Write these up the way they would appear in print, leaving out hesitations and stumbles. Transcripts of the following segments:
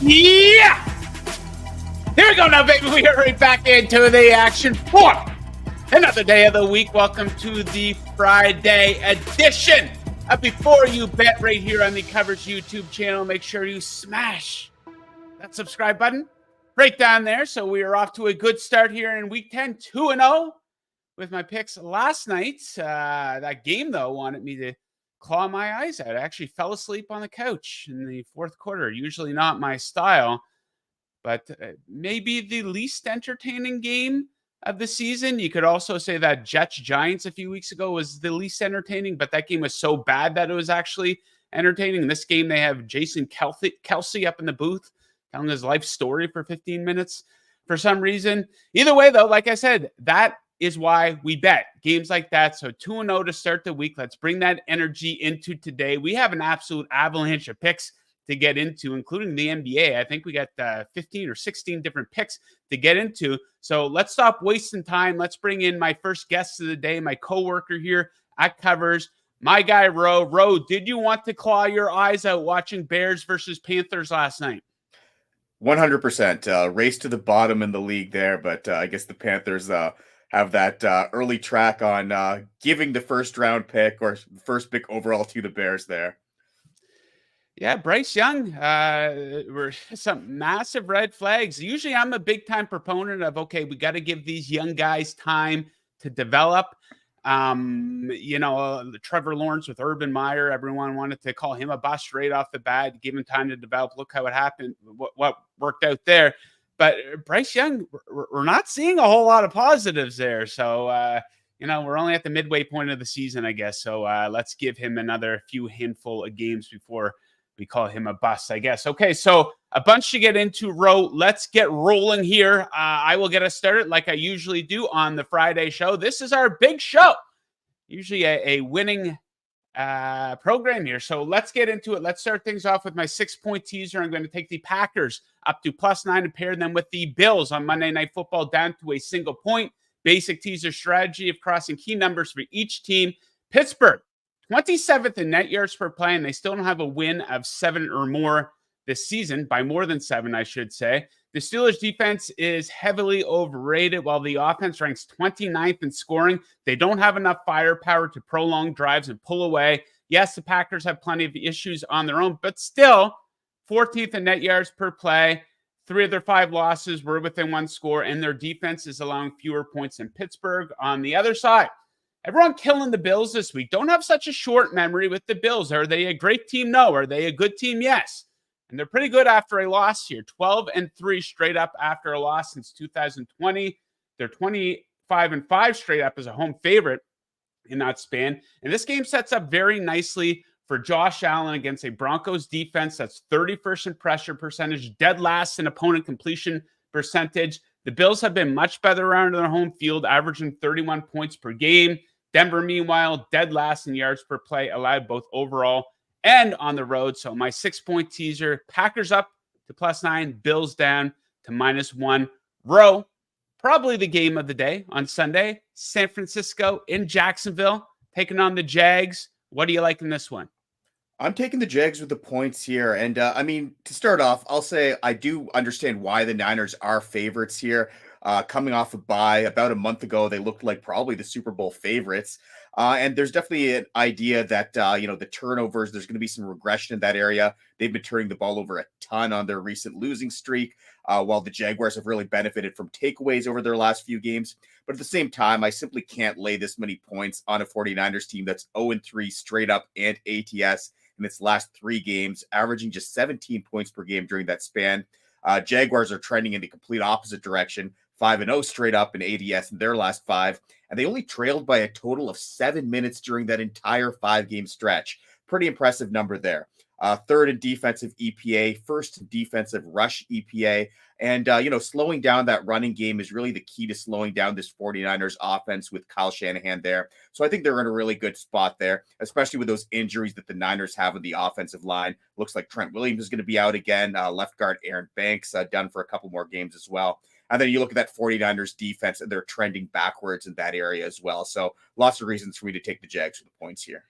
Yeah! Here we go now, baby. We are right back into the action for another day of the week. Welcome to the Friday edition of Before You Bet right here on the Covers YouTube channel. Make sure you smash that subscribe button right down there. So we are off to a good start here in week 10, 2-0 with my picks last night. That game, though, wanted me to claw my eyes out. I actually fell asleep on the couch in the fourth quarter. Usually not my style, but maybe the least entertaining game of the season. You could also say that Jets-Giants a few weeks ago was the least entertaining, but that game was so bad that it was actually entertaining. In this game, they have Jason Kelce up in the booth telling his life story for 15 minutes for some reason. Either way, though, like I said, that is why we bet games like that. So 2-0 to start the week. Let's bring that energy into today. We have an absolute avalanche of picks to get into, including the NBA. I think we got 15 or 16 different picks to get into. So let's stop wasting time. Let's bring in my first guest of the day, my coworker here at Covers, my guy, Ro. Ro, did you want to claw your eyes out watching Bears versus Panthers last night? 100%. Race to the bottom in the league there, but I guess the Panthers have that early track on giving the first round pick or first pick overall to the Bears there. Yeah, Bryce Young, were some massive red flags. Usually I'm a big time proponent of, okay, we got to give these young guys time to develop. Trevor Lawrence with Urban Meyer, everyone wanted to call him a bust right off the bat, give him time to develop. Look how it happened, what worked out there. But Bryce Young, we're not seeing a whole lot of positives there. So, we're only at the midway point of the season, I guess. So let's give him another few handful of games before we call him a bust, I guess. Okay, so a bunch to get into, Ro. Let's get rolling here. I will get us started like I usually do on the Friday show. This is our big show, usually a winning program here. So let's get into it. Let's start things off with my 6-point teaser. I'm going to take the Packers up to +9 and pair them with the Bills on Monday Night Football down to a single point. Basic teaser strategy of crossing key numbers for each team. Pittsburgh, 27th in net yards per play, and they still don't have a win of 7 or more this season, by more than 7, I should say. The Steelers' defense is heavily overrated, while the offense ranks 29th in scoring. They don't have enough firepower to prolong drives and pull away. Yes, the Packers have plenty of issues on their own, but still 14th in net yards per play. 3 of their 5 losses were within 1 score, and their defense is allowing fewer points than Pittsburgh. On the other side, everyone killing the Bills this week. Don't have such a short memory with the Bills. Are they a great team? No. Are they a good team? Yes. And they're pretty good after a loss here. 12-3 straight up after a loss since 2020. They're 25-5 straight up as a home favorite in that span. And this game sets up very nicely for Josh Allen against a Broncos defense that's 31st in pressure percentage, dead last in opponent completion percentage. The Bills have been much better around their home field, averaging 31 points per game. Denver, meanwhile, dead last in yards per play allowed, both overall and on the road. So my 6-point teaser, Packers up to +9, Bills down to -1. Ro, probably the game of the day on Sunday. San Francisco in Jacksonville, taking on the Jags. What do you like in this one? I'm taking the Jags with the points here. And to start off, I'll say I do understand why the Niners are favorites here. Coming off a bye about a month ago, they looked like probably the Super Bowl favorites. And there's definitely an idea that, the turnovers, there's going to be some regression in that area. They've been turning the ball over a ton on their recent losing streak, while the Jaguars have really benefited from takeaways over their last few games. But at the same time, I simply can't lay this many points on a 49ers team that's 0-3 straight up and ATS in its last 3 games, averaging just 17 points per game during that span. Jaguars are trending in the complete opposite direction, 5-0 straight up in ADS in their last 5, and they only trailed by a total of 7 minutes during that entire 5-game stretch. Pretty impressive number there. Third in defensive EPA, first in defensive rush EPA. And, slowing down that running game is really the key to slowing down this 49ers offense with Kyle Shanahan there. So I think they're in a really good spot there, especially with those injuries that the Niners have in the offensive line. Looks like Trent Williams is going to be out again. Left guard Aaron Banks done for a couple more games as well. And then you look at that 49ers defense, and they're trending backwards in that area as well. So lots of reasons for me to take the Jags for the points here.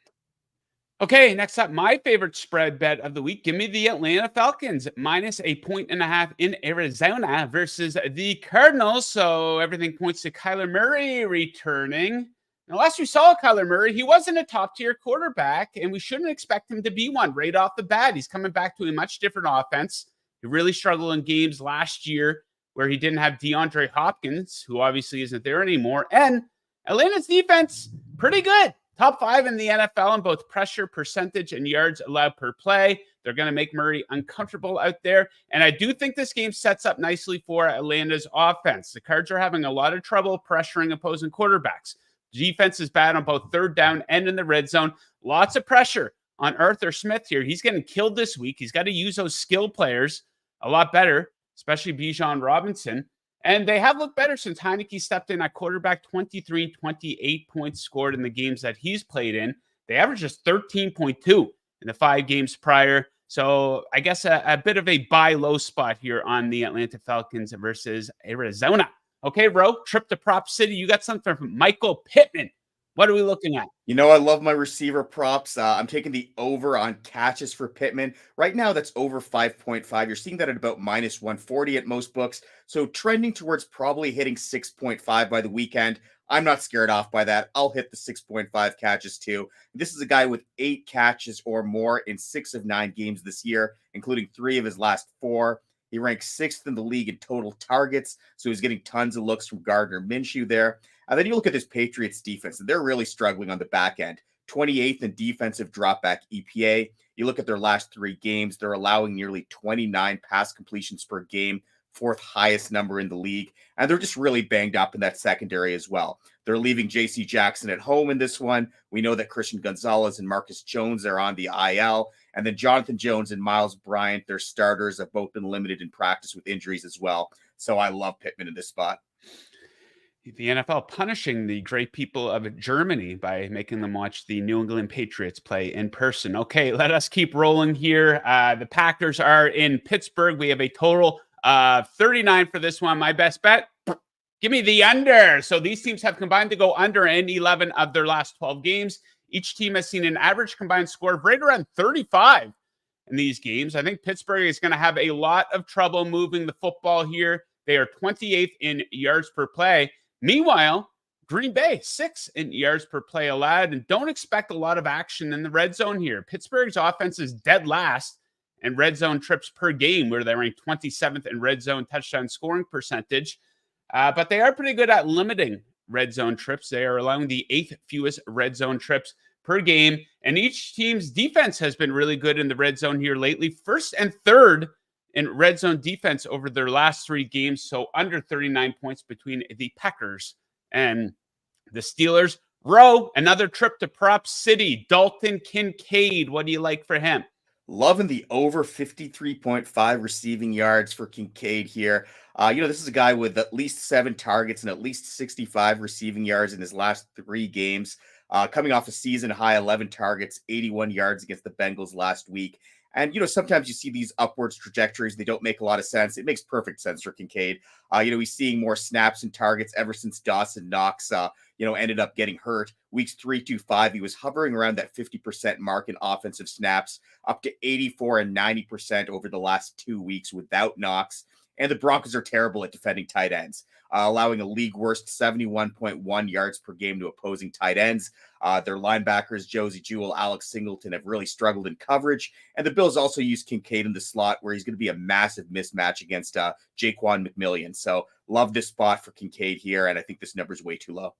Okay, next up, my favorite spread bet of the week. Give me the Atlanta Falcons minus a 1.5 in Arizona versus the Cardinals. So everything points to Kyler Murray returning. Now, last we saw Kyler Murray, he wasn't a top tier quarterback, and we shouldn't expect him to be one right off the bat. He's coming back to a much different offense. He really struggled in games last year where he didn't have DeAndre Hopkins, who obviously isn't there anymore. And Atlanta's defense, pretty good. Top 5 in the NFL in both pressure percentage and yards allowed per play. They're going to make Murray uncomfortable out there. And I do think this game sets up nicely for Atlanta's offense. The Cards are having a lot of trouble pressuring opposing quarterbacks. Defense is bad on both third down and in the red zone. Lots of pressure on Arthur Smith here. He's getting killed this week. He's got to use those skill players a lot better, especially Bijan Robinson. And they have looked better since Heineke stepped in at quarterback. 23 and 28 points scored in the games that he's played in. They averaged just 13.2 in the 5 games prior. So I guess a bit of a buy low spot here on the Atlanta Falcons versus Arizona. Okay, Ro, trip to Prop City. You got something from Michael Pittman. What are we looking at? You know, I love my receiver props. I'm taking the over on catches for Pittman. Right now, that's over 5.5. You're seeing that at about minus 140 at most books. So trending towards probably hitting 6.5 by the weekend. I'm not scared off by that. I'll hit the 6.5 catches too. This is a guy with 8 catches or more in 6 of 9 games this year, including 3 of his last 4. He ranks 6th in the league in total targets. So he's getting tons of looks from Gardner Minshew there. And then you look at this Patriots defense, and they're really struggling on the back end. 28th in defensive dropback EPA. You look at their last 3 games, they're allowing nearly 29 pass completions per game, 4th highest number in the league. And they're just really banged up in that secondary as well. They're leaving J.C. Jackson at home in this one. We know that Christian Gonzalez and Marcus Jones are on the IL. And then Jonathan Jones and Miles Bryant, their starters, have both been limited in practice with injuries as well. So I love Pittman in this spot. The NFL punishing the great people of Germany by making them watch the New England Patriots play in person. Okay, let us keep rolling here. The Packers are in Pittsburgh. We have a total of 39 for this one. My best bet, give me the under. So these teams have combined to go under in 11 of their last 12 games. Each team has seen an average combined score of right around 35 in these games. I think Pittsburgh is going to have a lot of trouble moving the football here. They are 28th in yards per play. Meanwhile, Green Bay, 6th in yards per play allowed, and don't expect a lot of action in the red zone here. Pittsburgh's offense is dead last in red zone trips per game, where they rank 27th in red zone touchdown scoring percentage. But they are pretty good at limiting red zone trips. They are allowing the 8th fewest red zone trips per game, and each team's defense has been really good in the red zone here lately. 1st and 3rd in red zone defense over their last 3 games, so under 39 points between the Packers and the Steelers. Row, another trip to Prop City. Dalton Kincaid, what do you like for him? Loving the over 53.5 receiving yards for Kincaid here. This is a guy with at least 7 targets and at least 65 receiving yards in his last 3 games. Coming off a season high 11 targets, 81 yards against the Bengals last week. And, sometimes you see these upwards trajectories. They don't make a lot of sense. It makes perfect sense for Kincaid. He's seeing more snaps and targets ever since Dawson Knox, ended up getting hurt. Weeks 3 to 5, he was hovering around that 50% mark in offensive snaps, up to 84 and 90% over the last 2 weeks without Knox. And the Broncos are terrible at defending tight ends, allowing a league worst 71.1 yards per game to opposing tight ends. Their linebackers, Josie Jewell, Alex Singleton, have really struggled in coverage. And the Bills also use Kincaid in the slot, where he's going to be a massive mismatch against Jaquan McMillian. So love this spot for Kincaid here, and I think this number is way too low.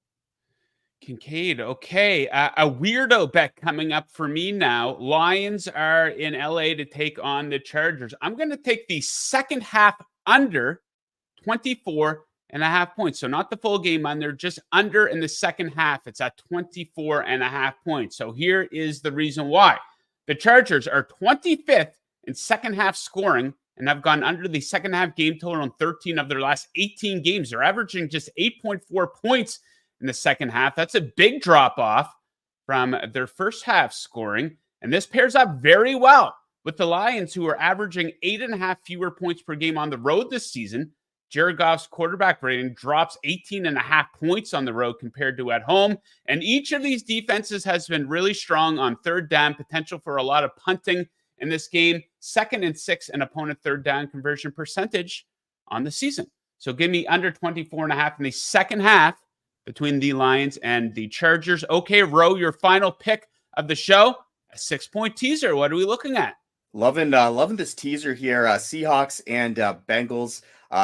Kincaid, okay. A weirdo bet coming up for me now. Lions are in LA to take on the Chargers. I'm going to take the second half under 24.5 points. So not the full game under, just under in the second half. It's at 24.5 points. So here is the reason why. The Chargers are 25th in second half scoring and have gone under the second half game total on 13 of their last 18 games. They're averaging just 8.4 points in the second half. That's a big drop off from their first half scoring. And this pairs up very well with the Lions, who are averaging 8.5 fewer points per game on the road this season Jared Goff's quarterback rating drops 18.5 points on the road compared to at home. And each of these defenses has been really strong on third down, potential for a lot of punting in this game. 2nd and 6 in opponent third down conversion percentage on the season. So give me under 24.5 in the second half between the Lions and the Chargers. Okay, Ro, your final pick of the show, a 6-point teaser. What are we looking at? Loving this teaser here. Seahawks and Bengals.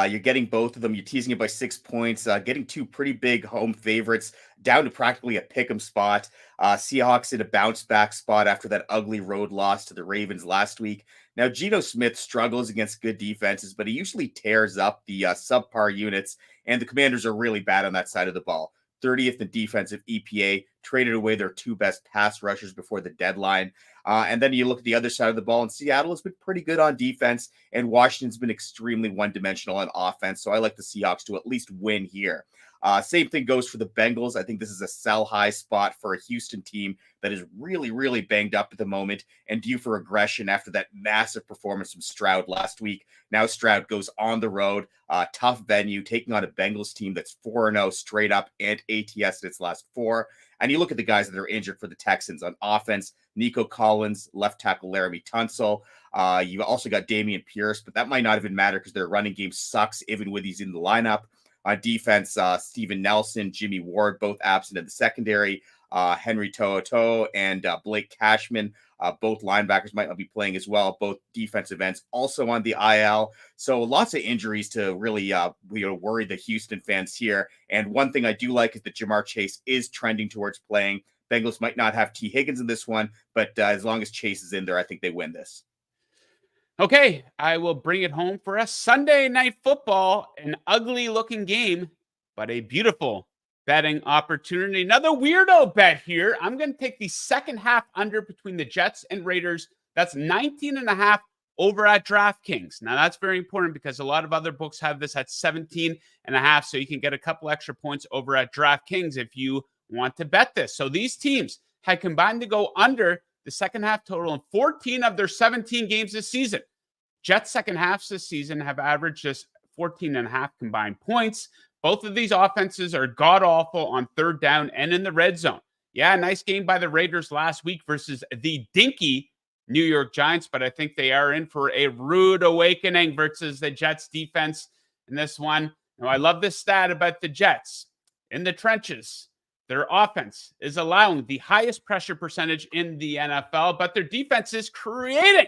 You're getting both of them. You're teasing it by 6 points. Getting two pretty big home favorites down to practically a pick'em spot. Seahawks in a bounce back spot after that ugly road loss to the Ravens last week. Now, Geno Smith struggles against good defenses, but he usually tears up the subpar units, and the Commanders are really bad on that side of the ball. 30th in defensive EPA, traded away their two best pass rushers before the deadline. And then you look at the other side of the ball, and Seattle has been pretty good on defense, and Washington's been extremely one-dimensional on offense. So I like the Seahawks to at least win here. Same thing goes for the Bengals. I think this is a sell-high spot for a Houston team that is really, really banged up at the moment and due for aggression after that massive performance from Stroud last week. Now Stroud goes on the road, tough venue, taking on a Bengals team that's 4-0 straight up and ATS in its last 4. And you look at the guys that are injured for the Texans on offense: Nico Collins, left tackle Laramie Tunsil. You've also got Damian Pierce, but that might not even matter because their running game sucks even when he's in the lineup. On defense, Steven Nelson, Jimmy Ward, both absent in the secondary. Henry To'oTo'o and Blake Cashman, both linebackers might not be playing as well. Both defensive ends also on the IL. So lots of injuries to really worry the Houston fans here. And one thing I do like is that Jamar Chase is trending towards playing. Bengals might not have T. Higgins in this one, but as long as Chase is in there, I think they win this. Okay, I will bring it home for us. Sunday Night Football, an ugly-looking game, but a beautiful betting opportunity. Another weirdo bet here. I'm going to take the second half under between the Jets and Raiders. That's 19.5 over at DraftKings. Now, that's very important because a lot of other books have this at 17.5, so you can get a couple extra points over at DraftKings if you want to bet this. So these teams had combined to go under the second half total in 14 of their 17 games this season. Jets second halves this season have averaged just 14.5 combined points. Both of these offenses are god-awful on third down and in the red zone. Yeah, nice game by the Raiders last week versus the dinky New York Giants, but I think they are in for a rude awakening versus the Jets defense in this one. Now, I love this stat about the Jets. In the trenches, their offense is allowing the highest pressure percentage in the NFL, but their defense is creating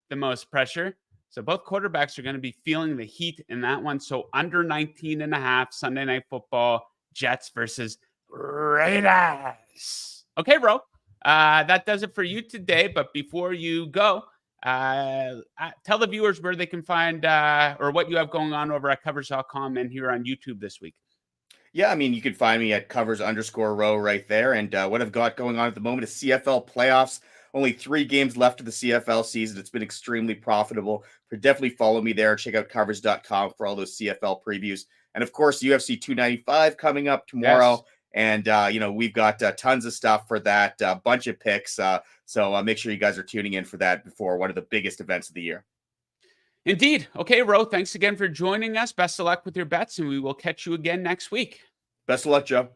the most pressure. So both quarterbacks are going to be feeling the heat in that one. So under 19.5, Sunday Night Football, Jets versus Raiders. Okay, Ro, that does it for you today. But before you go, tell the viewers where they can find or what you have going on over at covers.com and here on YouTube this week. Yeah, I mean, you can find me at covers_row right there. And what I've got going on at the moment is CFL playoffs. Only 3 games left of the CFL season. It's been extremely profitable. Definitely follow me there. Check out covers.com for all those CFL previews. And of course, UFC 295 coming up tomorrow. Yes. And, we've got tons of stuff for that, bunch of picks. So make sure you guys are tuning in for that before one of the biggest events of the year. Indeed. Okay, Ro, thanks again for joining us. Best of luck with your bets, and we will catch you again next week. Best of luck, Joe.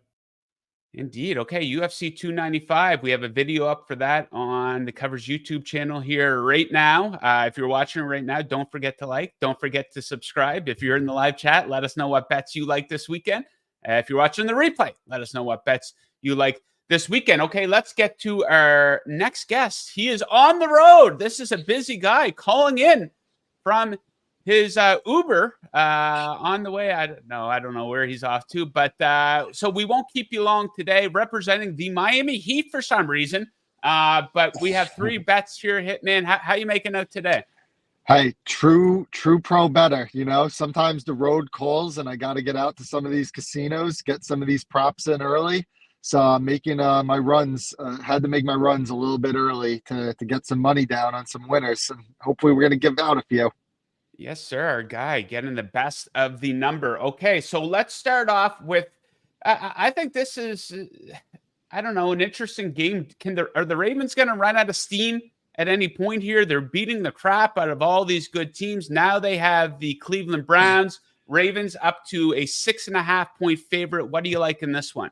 Indeed. Okay, UFC 295. We have a video up for that on the Covers YouTube channel here right now. If you're watching right now, don't forget to like. Don't forget to subscribe. If you're in the live chat, let us know what bets you like this weekend. If you're watching the replay, let us know what bets you like this weekend. Okay, let's get to our next guest. He is on the road. This is a busy guy calling in from his Uber on the way. I don't know where he's off to, but so we won't keep you long today. Representing the Miami Heat for some reason, but we have 3 bets here. Hitman, how you making out today? Hey, true pro bettor. Sometimes the road calls, and I got to get out to some of these casinos, get some of these props in early. So I'm making my runs. Had to make my runs a little bit early to get some money down on some winners, and hopefully we're going to give out a few. Yes, sir. Our guy getting the best of the number. Okay, so let's start off with, I think this is, I don't know, an interesting game. Are the Ravens going to run out of steam at any point here? They're beating the crap out of all these good teams. Now they have the Cleveland Browns, Ravens up to a 6.5-point favorite. What do you like in this one?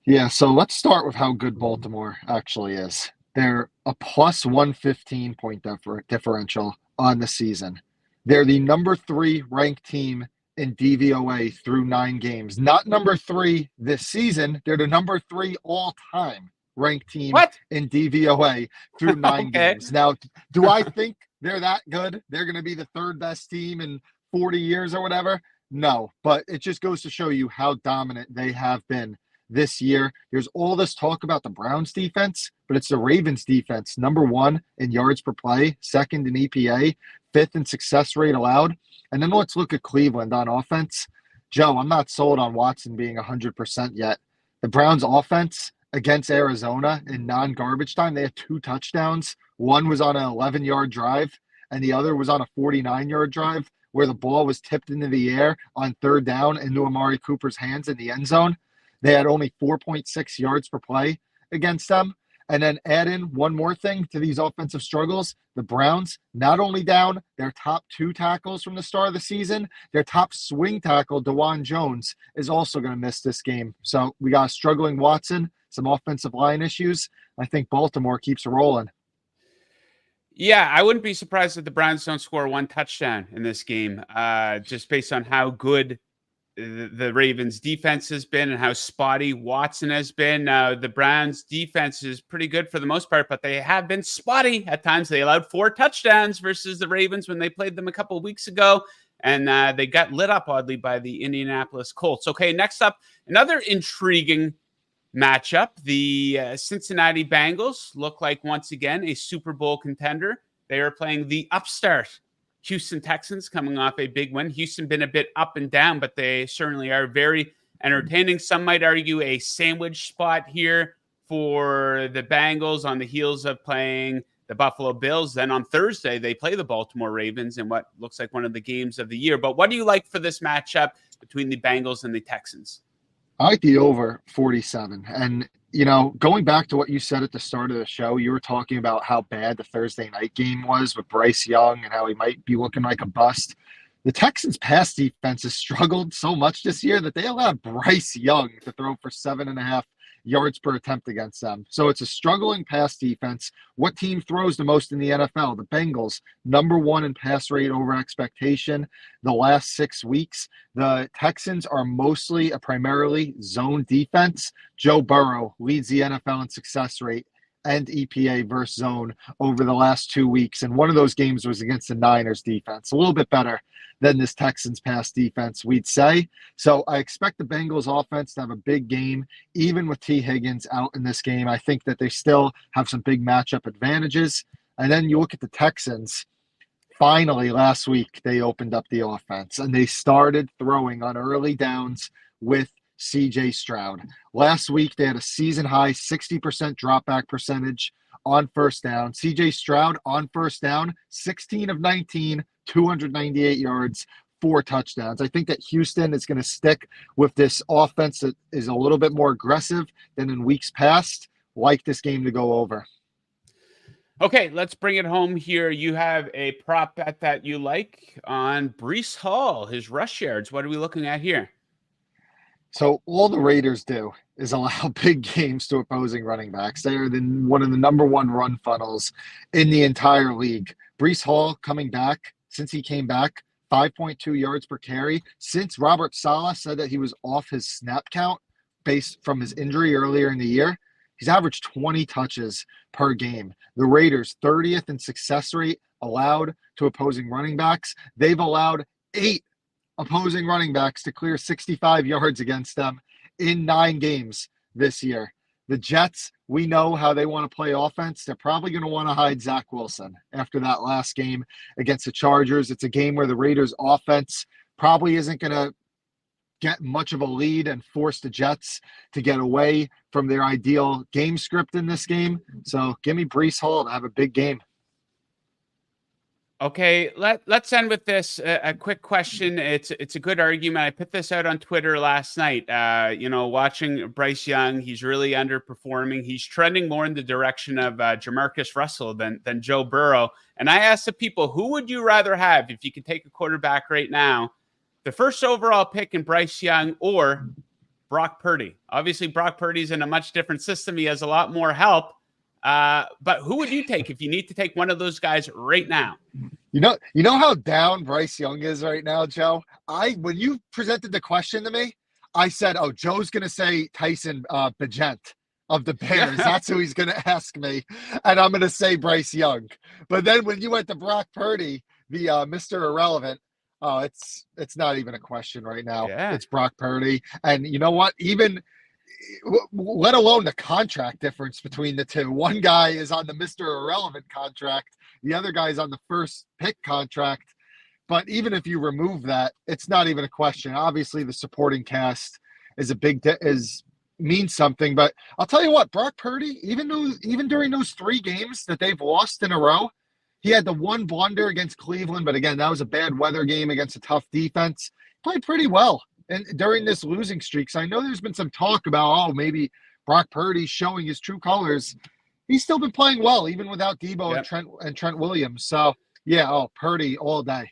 Yeah, so let's start with how good Baltimore actually is. They're a plus 115 point differential on the season. They're the number 3 ranked team in DVOA through 9 games. Not number 3 this season. They're the number 3 all-time ranked team in DVOA through 9 games. Now, do I think they're that good? They're going to be the 3rd best team in 40 years or whatever? No, but it just goes to show you how dominant they have been this year. There's all this talk about the Browns defense, but it's the Ravens defense, number 1 in yards per play, 2nd in EPA, 5th in success rate allowed. And then let's look at Cleveland on offense. Joe, I'm not sold on Watson being 100% yet. The Browns offense against Arizona in non-garbage time, they had 2 touchdowns. One was on an 11-yard drive, and the other was on a 49-yard drive where the ball was tipped into the air on 3rd down into Amari Cooper's hands in the end zone. They had only 4.6 yards per play against them. And then add in one more thing to these offensive struggles. The Browns not only down their top 2 tackles from the start of the season, their top swing tackle, DeJuan Jones, is also going to miss this game. So we got a struggling Watson, some offensive line issues. I think Baltimore keeps rolling. Yeah, I wouldn't be surprised if the Browns don't score 1 touchdown in this game, just based on how good the Ravens defense has been and how spotty Watson has been. The Browns defense is pretty good for the most part, but they have been spotty at times. They allowed 4 touchdowns versus the Ravens when they played them a couple of weeks ago, and they got lit up oddly by the Indianapolis Colts. Okay, next up, another intriguing matchup. The Cincinnati Bengals look like once again a Super Bowl contender. They are playing the upstart Houston Texans, coming off a big win. Houston been a bit up and down, but they certainly are very entertaining. Some might argue a sandwich spot here for the Bengals on the heels of playing the Buffalo Bills. Then on Thursday, they play the Baltimore Ravens in what looks like one of the games of the year. But what do you like for this matchup between the Bengals and the Texans? I like the over 47. And, you know, going back to what you said at the start of the show, you were talking about how bad the Thursday night game was with Bryce Young and how he might be looking like a bust. The Texans' pass defense has struggled so much this year that they allowed Bryce Young to throw for 7.5 yards per attempt against them. So it's a struggling pass defense. What team throws the most in the NFL? The Bengals, number 1 in pass rate over expectation the last 6 weeks. The Texans are mostly a primarily zone defense. Joe Burrow leads the NFL in success rate and EPA versus zone over the last 2 weeks. And one of those games was against the Niners defense. A little bit better than this Texans pass defense, we'd say. So I expect the Bengals offense to have a big game, even with T. Higgins out in this game. I think that they still have some big matchup advantages. And then you look at the Texans. Finally, last week, they opened up the offense and they started throwing on early downs with CJ Stroud. Last week, they had a season-high 60% dropback percentage on first down. CJ Stroud on first down, 16 of 19, 298 yards, 4 touchdowns. I think that Houston is going to stick with this offense that is a little bit more aggressive than in weeks past. Like this game to go over. Okay, let's bring it home here. You have a prop bet that you like on Breece Hall, his rush yards. What are we looking at here? So all the Raiders do is allow big games to opposing running backs. They are one of the number 1 run funnels in the entire league. Breece Hall coming back, since he came back, 5.2 yards per carry. Since Robert Saleh said that he was off his snap count based from his injury earlier in the year, he's averaged 20 touches per game. The Raiders, 30th in success rate allowed to opposing running backs. They've allowed 8 opposing running backs to clear 65 yards against them in 9 games this year. The Jets, we know how they want to play offense. They're probably going to want to hide Zach Wilson after that last game against the Chargers. It's a game where the Raiders offense probably isn't going to get much of a lead and force the Jets to get away from their ideal game script in this game. So give me Breece Hall to have a big game. Okay, let's end with this. A quick question. It's a good argument. I put this out on Twitter last night. Watching Bryce Young, he's really underperforming. He's trending more in the direction of Jamarcus Russell than Joe Burrow. And I asked the people, who would you rather have if you could take a quarterback right now, the first overall pick in Bryce Young or Brock Purdy. Obviously, Brock Purdy's in a much different system. He has a lot more help. But who would you take if you need to take one of those guys right now? You know how down Bryce Young is right now, Joe? When you presented the question to me, I said, oh, Joe's going to say Tyson Bagent of the Bears. That's who he's going to ask me. And I'm going to say Bryce Young. But then when you went to Brock Purdy, the Mr. Irrelevant, oh, it's not even a question right now. Yeah. It's Brock Purdy. And you know what? Even let alone the contract difference between the two. One guy is on the Mr. Irrelevant contract. The other guy's on the first pick contract. But even if you remove that, it's not even a question. Obviously, the supporting cast is means something. But I'll tell you what, Brock Purdy, even during those 3 games that they've lost in a row, he had the one blunder against Cleveland. But again, that was a bad weather game against a tough defense. Played pretty well. And during this losing streak, so I know there's been some talk about, maybe Brock Purdy's showing his true colors. He's still been playing well, even without Debo and Trent Williams. So, Purdy all day.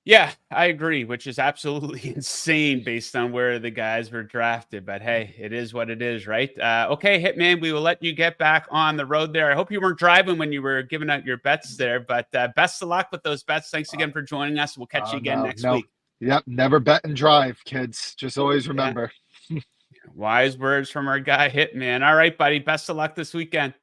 Yeah, I agree, which is absolutely insane based on where the guys were drafted. But hey, it is what it is, right? Okay, Hitman, we will let you get back on the road there. I hope you weren't driving when you were giving out your bets there, but best of luck with those bets. Thanks again for joining us. We'll catch you again next week. Yep, never bet and drive, kids. Just always remember. Yeah. Wise words from our guy Hitman. All right, buddy. Best of luck this weekend.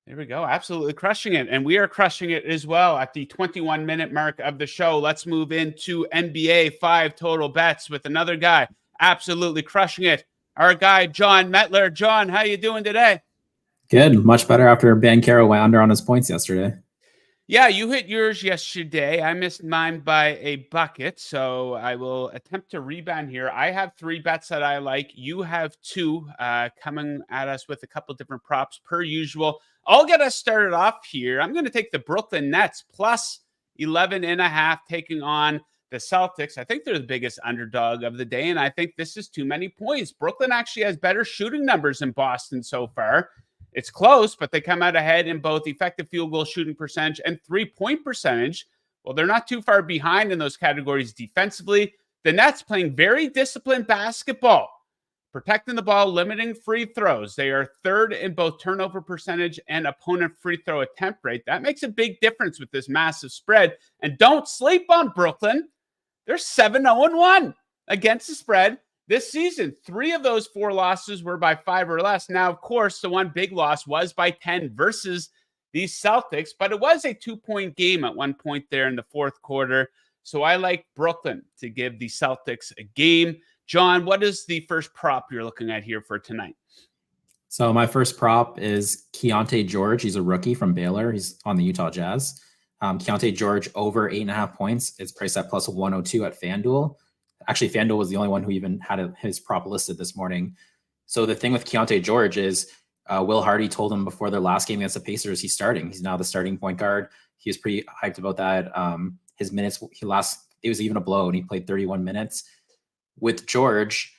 There we go. Absolutely crushing it. And we are crushing it as well at the 21-minute mark of the show. Let's move into NBA 5 total bets with another guy absolutely crushing it. Our guy, Jon Metler. John, how you doing today? Good. Much better after Ben Caro went under on his points yesterday. Yeah, you hit yours yesterday. I missed mine by a bucket, so I will attempt to rebound here. I have 3 bets that I like. You have 2 coming at us with a couple different props per usual. I'll get us started off here. I'm going to take the Brooklyn Nets plus 11.5 taking on the Celtics. I think they're the biggest underdog of the day, and I think this is too many points. Brooklyn actually has better shooting numbers than Boston so far. It's close, but they come out ahead in both effective field goal shooting percentage and 3-point percentage. Well, they're not too far behind in those categories defensively. The Nets playing very disciplined basketball, protecting the ball, limiting free throws. They are 3rd in both turnover percentage and opponent free throw attempt rate. That makes a big difference with this massive spread. And don't sleep on Brooklyn. They're 7-0-1 against the spread this season. 3 of those 4 losses were by 5 or less. Now, of course, the one big loss was by 10 versus these Celtics, but it was a 2-point game at one point there in the 4th quarter. So I like Brooklyn to give the Celtics a game. John, what is the first prop you're looking at here for tonight? So my first prop is Keontae George. He's a rookie from Baylor. He's on the Utah Jazz. Keontae George over 8.5 points. It's priced at plus 102 at FanDuel. Actually, FanDuel was the only one who even had his prop listed this morning. So the thing with Keontae George is Will Hardy told him before their last game against the Pacers, he's starting. He's now the starting point guard. He was pretty hyped about that. His minutes, it was even a blow, and he played 31 minutes. With George,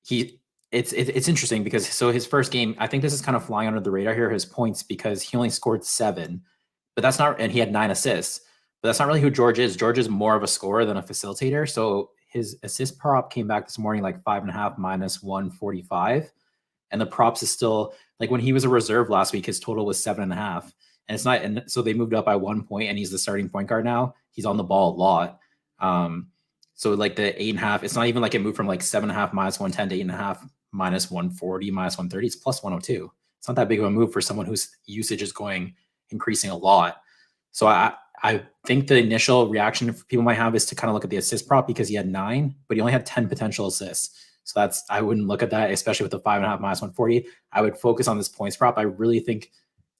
it's interesting because his first game, I think this is kind of flying under the radar here, his points, because he only scored 7, but that's not, and he had 9 assists, but that's not really who George is. George is more of a scorer than a facilitator. So his assist prop came back this morning like 5.5 minus 145. And the props is still like when he was a reserve last week, his total was 7.5. And it's not, and so they moved up by 1 point and he's the starting point guard now. He's on the ball a lot. So like the 8.5, it's not even like it moved from like 7.5 minus 110 to 8.5 minus 140 minus 130. It's plus 102. It's not that big of a move for someone whose usage is increasing a lot. So I think the initial reaction people might have is to kind of look at the assist prop because he had 9, but he only had 10 potential assists. So I wouldn't look at that, especially with the 5.5 minus 140. I would focus on this points prop. I really think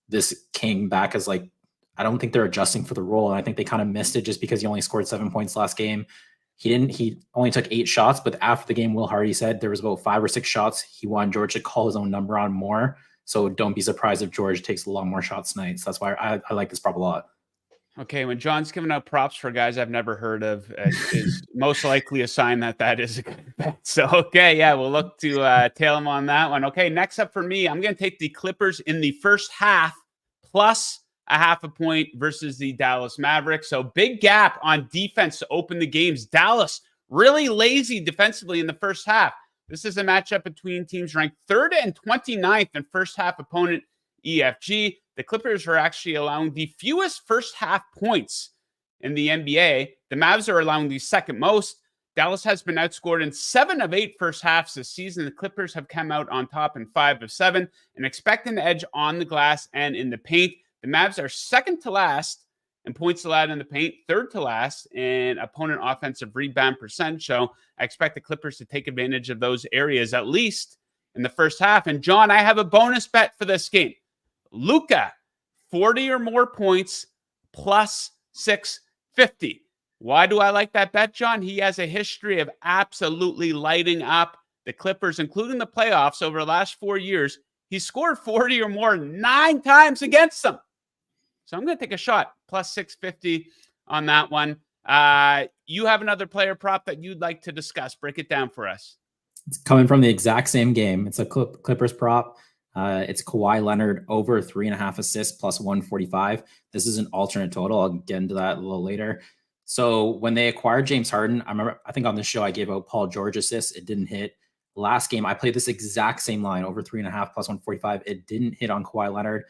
this came back as like, I don't think they're adjusting for the role. And I think they kind of missed it just because he only scored 7 points last game. He only took 8 shots, but after the game, Will Hardy said there was about 5 or 6 shots. He wanted George to call his own number on more. So don't be surprised if George takes a lot more shots tonight. So that's why I like this prop a lot. Okay, when John's giving out props for guys I've never heard of, is most likely a sign that is a good bet. So, okay, yeah, we'll look to tail him on that one. Okay, next up for me, I'm going to take the Clippers in the first half plus 0.5 point versus the Dallas Mavericks. So big gap on defense to open the games. Dallas really lazy defensively in the first half. This is a matchup between teams ranked 3rd and 29th in first half opponent EFG. The Clippers are actually allowing the fewest first half points in the NBA. The Mavs are allowing the second most. Dallas has been outscored in 7 of 8 first halves this season. The Clippers have come out on top in 5 of 7 and expect an edge on the glass and in the paint. The Mavs are second to last in points allowed in the paint, 3rd to last in opponent offensive rebound percentage. So I expect the Clippers to take advantage of those areas, at least in the first half. And John, I have a bonus bet for this game. Luka, 40 or more points, plus 650. Why do I like that bet, John? He has a history of absolutely lighting up the Clippers, including the playoffs over the last 4 years. He scored 40 or more 9 times against them. So I'm going to take a shot, plus 650 on that one. You have another player prop that you'd like to discuss. Break it down for us. It's coming from the exact same game. It's a Clippers prop. It's Kawhi Leonard over 3.5 assists plus 145. This is an alternate total. I'll get into that a little later. So when they acquired James Harden, I think on this show I gave out Paul George assists. It didn't hit. Last game, I played this exact same line, over 3.5 plus 145. It didn't hit on Kawhi Leonard.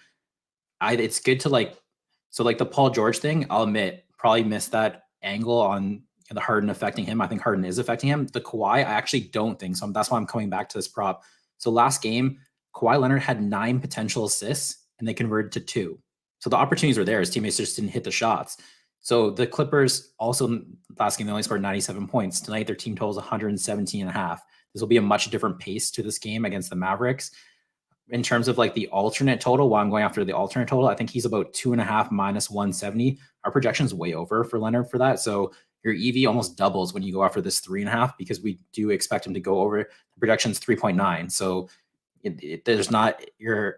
It's good to the Paul George thing, I'll admit, probably missed that angle on the Harden affecting him. I think Harden is affecting him. The Kawhi, I actually don't think so. That's why I'm coming back to this prop. So last game, Kawhi Leonard had 9 potential assists and they converted to 2. So the opportunities were there. His teammates just didn't hit the shots. So the Clippers also, last game, they only scored 97 points. Tonight, their team total is 117.5. This will be a much different pace to this game against the Mavericks. In terms of like the alternate total, while I'm going after the alternate total, I think he's about 2.5 minus 170. Our projection is way over for Leonard for that. So your EV almost doubles when you go after this 3.5, because we do expect him to go over. The projection is 3.9. So there's not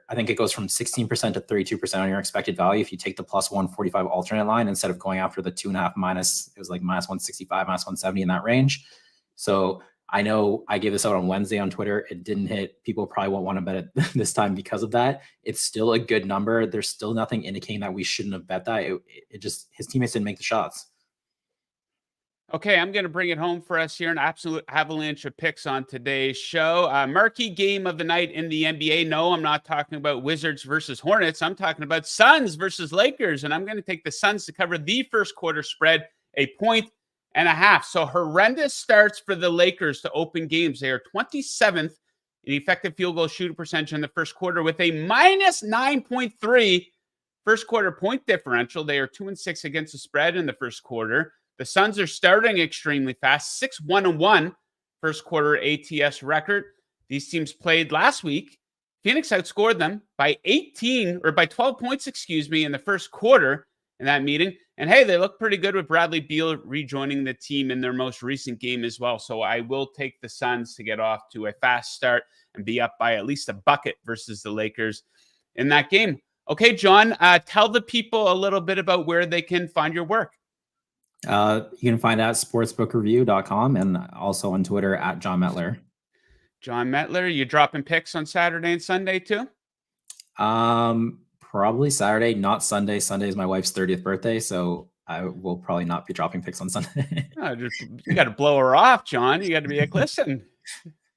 I think it goes from 16% to 32% on your expected value if you take the plus 145 alternate line instead of going after the 2.5 minus, it was like minus 165, minus 170 in that range. So I know I gave this out on Wednesday on Twitter. It didn't hit. People probably won't want to bet it this time because of that. It's still a good number. There's still nothing indicating that we shouldn't have bet that. It just, his teammates didn't make the shots. Okay, I'm going to bring it home for us here. An absolute avalanche of picks on today's show. Marquee game of the night in the NBA. No, I'm not talking about Wizards versus Hornets. I'm talking about Suns versus Lakers. And I'm going to take the Suns to cover the first quarter spread, 1.5. So horrendous starts for the Lakers to open games. They are 27th in effective field goal shooting percentage in the first quarter with a minus 9.3 first quarter point differential. They are 2-6 against the spread in the first quarter. The Suns are starting extremely fast, 6-1-1 first quarter ATS record. These teams played last week. Phoenix outscored them by 12 points, in the first quarter in that meeting. And hey, they look pretty good with Bradley Beal rejoining the team in their most recent game as well. So I will take the Suns to get off to a fast start and be up by at least a bucket versus the Lakers in that game. Okay, John, tell the people a little bit about where they can find your work. You can find at sportsbookreview.com and also on Twitter at Jon Metler. Jon Metler, you dropping picks on Saturday and Sunday too? Probably Saturday, not Sunday. Sunday is my wife's 30th birthday, so I will probably not be dropping picks on Sunday. You got to blow her off, John. You got to be like, listen,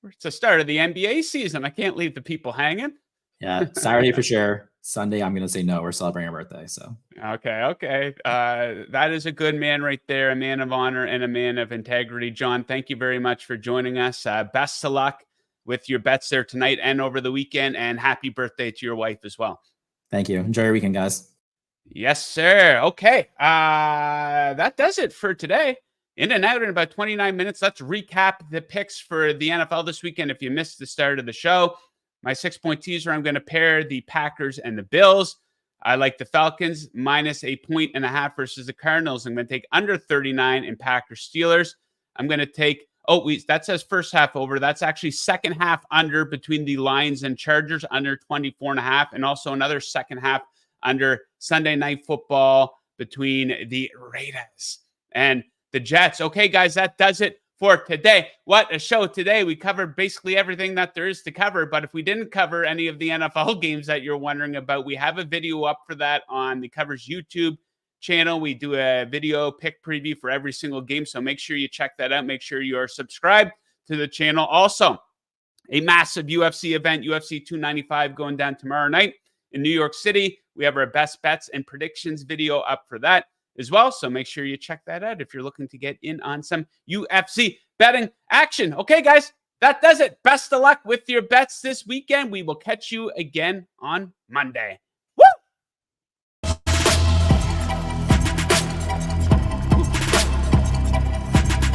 it's the start of the NBA season. I can't leave the people hanging. Yeah, Saturday for sure. Sunday, I'm going to say no. We're celebrating our birthday. So okay. That is a good man right there, a man of honor and a man of integrity. John, thank you very much for joining us. Best of luck with your bets there tonight and over the weekend, and happy birthday to your wife as well. Thank you. Enjoy your weekend, guys. Yes, sir. Okay. That does it for today. In and out in about 29 minutes. Let's recap the picks for the NFL this weekend. If you missed the start of the show, my 6-point teaser, I'm going to pair the Packers and the Bills. I like the Falcons minus 1.5 versus the Cardinals. I'm going to take under 39 in Packers Steelers. I'm going to take, that says first half over. That's actually second half under between the Lions and Chargers, under 24.5. And also another second half under Sunday Night Football between the Raiders and the Jets. Okay, guys, that does it for today. What a show today. We covered basically everything that there is to cover, but if we didn't cover any of the NFL games that you're wondering about, we have a video up for that on the Covers YouTube channel. We do a video pick preview for every single game. So make sure you check that out. Make sure you are subscribed to the channel. Also, a massive UFC event, UFC 295, going down tomorrow night in New York City. We have our best bets and predictions video up for that as well. So make sure you check that out if you're looking to get in on some UFC betting action. Okay, guys, that does it. Best of luck with your bets this weekend. We will catch you again on Monday.